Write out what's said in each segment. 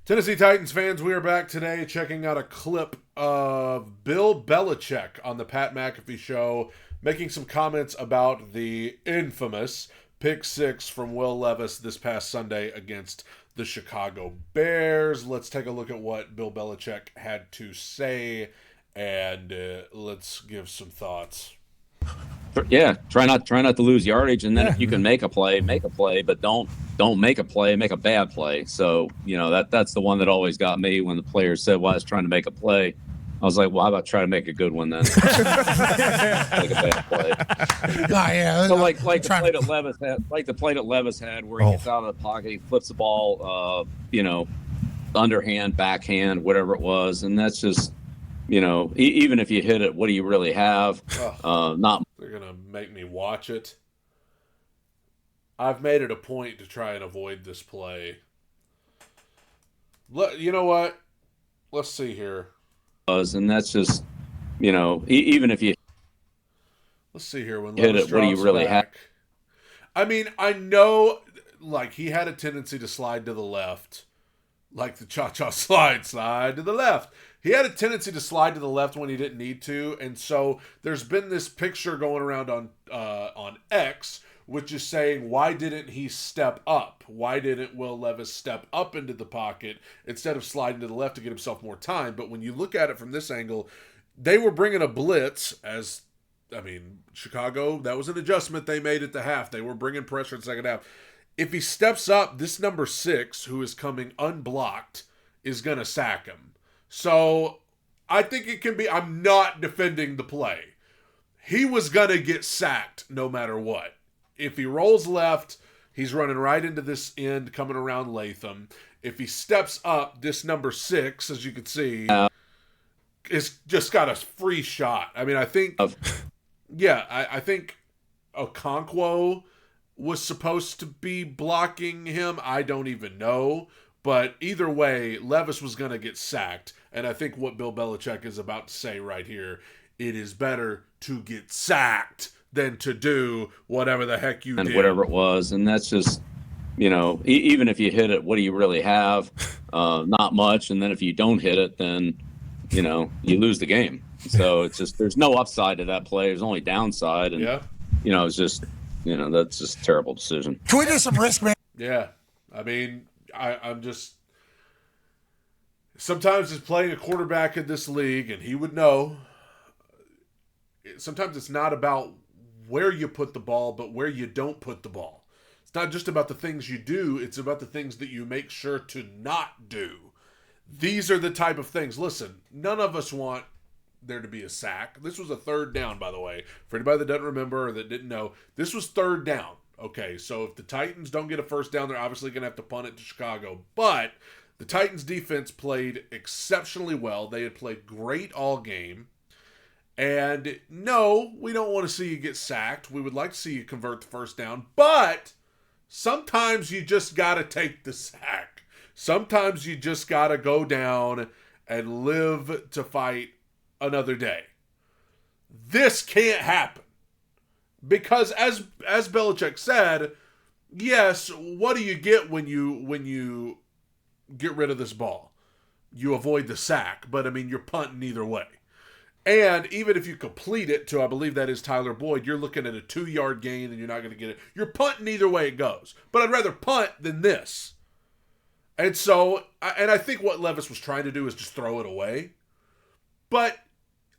Tennessee Titans fans, we are back today checking out a clip of Bill Belichick on the Pat McAfee Show making some comments about the infamous pick six from Will Levis this past Sunday against the Chicago Bears. Let's take a look at what Bill Belichick had to say, and let's give some thoughts. Yeah, try not to lose yardage, and then if you can make a play, but don't make a play, make a bad play. So that's the one that always got me when the players said, "Well, I was trying to make a play." I was like, "Well, how about try to make a good one then?" Make a bad play. So like the play that Levis had, where he gets out of the pocket, he flips the ball, underhand, backhand, whatever it was, and that's just. Even if you hit it, what do you really have? Not. They're going to make me watch it. I've made it a point to try and avoid this play. You know what? Let's see here. And that's just, even if you let's see here. When hit it, what do you really have? I mean, I know, he had a tendency to slide to the left. Like the cha-cha slide to the left. He had a tendency to slide to the left when he didn't need to, and so there's been this picture going around on X, which is saying, why didn't he step up? Why didn't Will Levis step up into the pocket instead of sliding to the left to get himself more time? But when you look at it from this angle, they were bringing a blitz Chicago, that was an adjustment they made at the half. They were bringing pressure in the second half. If he steps up, this number 6, who is coming unblocked, is going to sack him. So I think it can be, I'm not defending the play. He was going to get sacked no matter what. If he rolls left, he's running right into this end coming around Latham. If he steps up, this number 6, as you can see, is just got a free shot. I mean, I think, I think Okonkwo was supposed to be blocking him. I don't even know. But either way, Levis was going to get sacked. And I think what Bill Belichick is about to say right here, it is better to get sacked than to do whatever the heck you did. Whatever it was. And that's just, even if you hit it, what do you really have? Not much. And then if you don't hit it, then, you lose the game. So it's just, there's no upside to that play. There's only downside. And, it's just, that's just a terrible decision. Can we do some risk, man? Yeah. I mean, I'm just sometimes it's playing a quarterback in this league, and he would know. Sometimes it's not about where you put the ball, but where you don't put the ball. It's not just about the things you do, it's about the things that you make sure to not do. These are the type of things. Listen, none of us want there to be a sack. This was a third down, by the way. For anybody that doesn't remember or that didn't know, this was third down. Okay, so if the Titans don't get a first down, they're obviously going to have to punt it to Chicago. But the Titans defense played exceptionally well. They had played great all game. And no, we don't want to see you get sacked. We would like to see you convert the first down. But sometimes you just got to take the sack. Sometimes you just got to go down and live to fight another day. This can't happen. Because as Belichick said, yes, what do you get when you get rid of this ball? You avoid the sack, but I mean you're punting either way. And even if you complete it to, I believe that is Tyler Boyd, you're looking at a 2-yard gain and you're not going to get it. You're punting either way it goes. But I'd rather punt than this. And so, I think what Levis was trying to do is just throw it away. But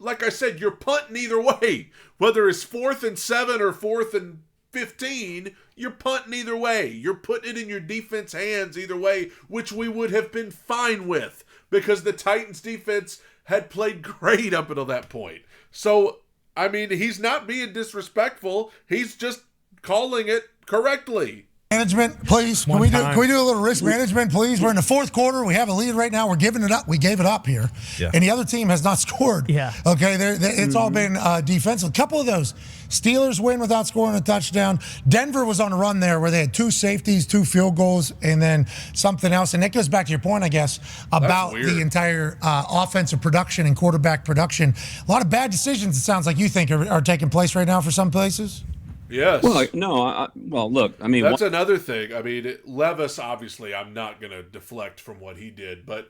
like I said, you're punting either way. Whether it's 4th and 7 or 4th and 15, you're punting either way. You're putting it in your defense hands either way, which we would have been fine with because the Titans defense had played great up until that point. So, I mean, he's not being disrespectful. He's just calling it correctly. Management, please. Can we do a little risk management, please? We're in the fourth quarter. We have a lead right now. We're giving it up. We gave it up here. Yeah. And the other team has not scored. Yeah. Okay, it's all been defensive. A couple of those. Steelers win without scoring a touchdown. Denver was on a run there where they had 2 safeties, 2 field goals, and then something else. And that goes back to your point, I guess, about the entire offensive production and quarterback production. A lot of bad decisions, it sounds like you think, are taking place right now for some places. Yes. Well, look, I mean, That's another thing. I mean, Levis, obviously, I'm not going to deflect from what he did, but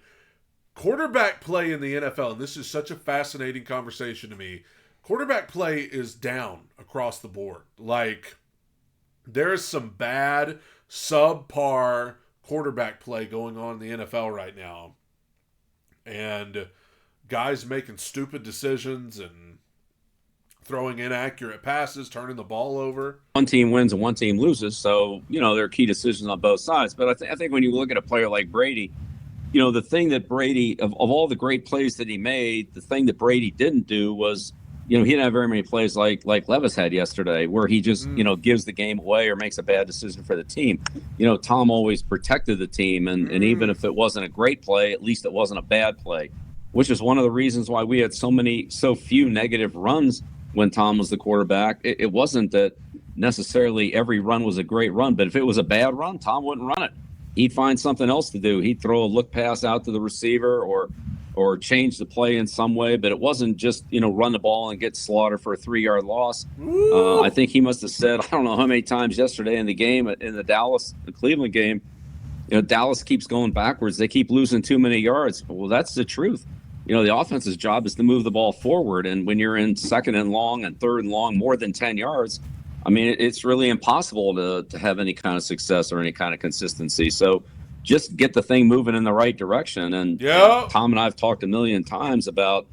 quarterback play in the NFL, and this is such a fascinating conversation to me, quarterback play is down across the board. Like, there's some bad, subpar quarterback play going on in the NFL right now. And guys making stupid decisions and throwing inaccurate passes, turning the ball over. one team wins and one team loses, so there are key decisions on both sides. But I think when you look at a player like Brady, the thing that Brady, of all the great plays that he made, the thing that Brady didn't do was, he didn't have very many plays like Levis had yesterday, where he just, gives the game away or makes a bad decision for the team. Tom always protected the team, and even if it wasn't a great play, at least it wasn't a bad play, which is one of the reasons why we had so few negative runs when Tom was the quarterback. It wasn't that necessarily every run was a great run, but if it was a bad run, Tom wouldn't run it. He'd find something else to do. He'd throw a look pass out to the receiver or change the play in some way, but it wasn't just, run the ball and get slaughtered for a 3-yard loss. I think he must have said, I don't know how many times yesterday in the game, in the Cleveland game, Dallas keeps going backwards. They keep losing too many yards. Well, that's the truth. The offense's job is to move the ball forward. And when you're in 2nd and long and 3rd and long, more than 10 yards, I mean, it's really impossible to have any kind of success or any kind of consistency. So just get the thing moving in the right direction. And Tom and I have talked a million times about,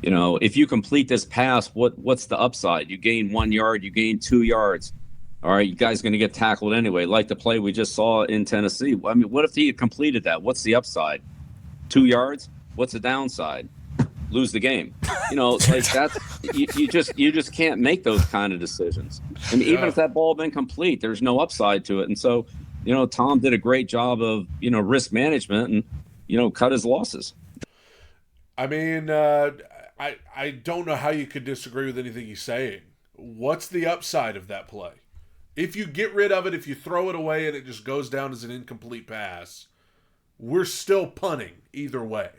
if you complete this pass, what's the upside? You gain 1 yard, you gain 2 yards. All right, you guys going to get tackled anyway, like the play we just saw in Tennessee. I mean, what if he had completed that? What's the upside? 2 yards? What's the downside? Lose the game. Like that's you just can't make those kind of decisions. And even if that ball had been complete, there's no upside to it. And so, Tom did a great job of, risk management and, cut his losses. I mean, I don't know how you could disagree with anything he's saying. What's the upside of that play? If you get rid of it, if you throw it away and it just goes down as an incomplete pass, we're still punting either way.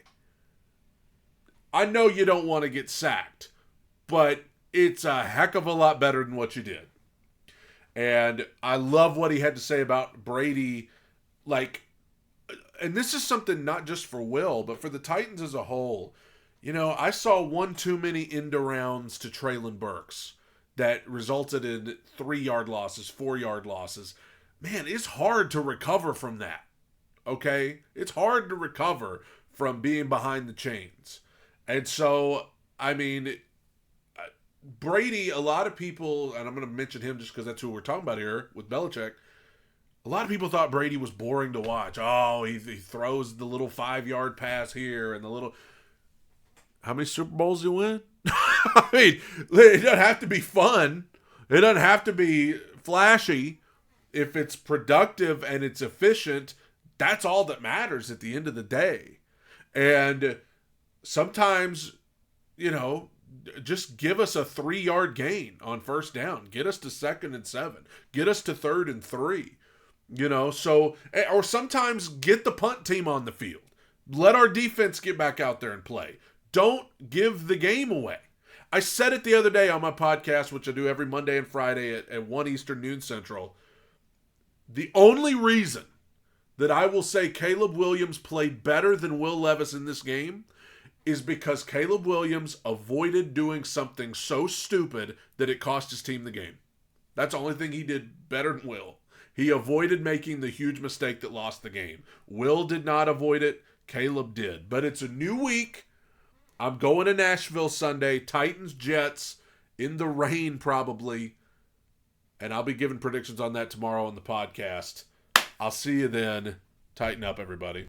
I know you don't want to get sacked, but it's a heck of a lot better than what you did. And I love what he had to say about Brady. And this is something not just for Will, but for the Titans as a whole. I saw one too many end-arounds to Treylon Burks that resulted in 3-yard losses, 4-yard losses. Man, it's hard to recover from that. Okay? It's hard to recover from being behind the chains. And so, I mean, Brady, a lot of people, and I'm going to mention him just because that's who we're talking about here with Belichick, a lot of people thought Brady was boring to watch. Oh, he throws the little 5-yard pass here and the little... How many Super Bowls did he win? I mean, it doesn't have to be fun. It doesn't have to be flashy. If it's productive and it's efficient, that's all that matters at the end of the day. And sometimes, just give us a 3-yard gain on first down. Get us to 2nd and 7. Get us to 3rd and 3. Or sometimes get the punt team on the field. Let our defense get back out there and play. Don't give the game away. I said it the other day on my podcast, which I do every Monday and Friday at 1 Eastern, noon Central. The only reason that I will say Caleb Williams played better than Will Levis in this game is because Caleb Williams avoided doing something so stupid that it cost his team the game. That's the only thing he did better than Will. He avoided making the huge mistake that lost the game. Will did not avoid it. Caleb did. But it's a new week. I'm going to Nashville Sunday. Titans, Jets, in the rain probably. And I'll be giving predictions on that tomorrow on the podcast. I'll see you then. Tighten up, everybody.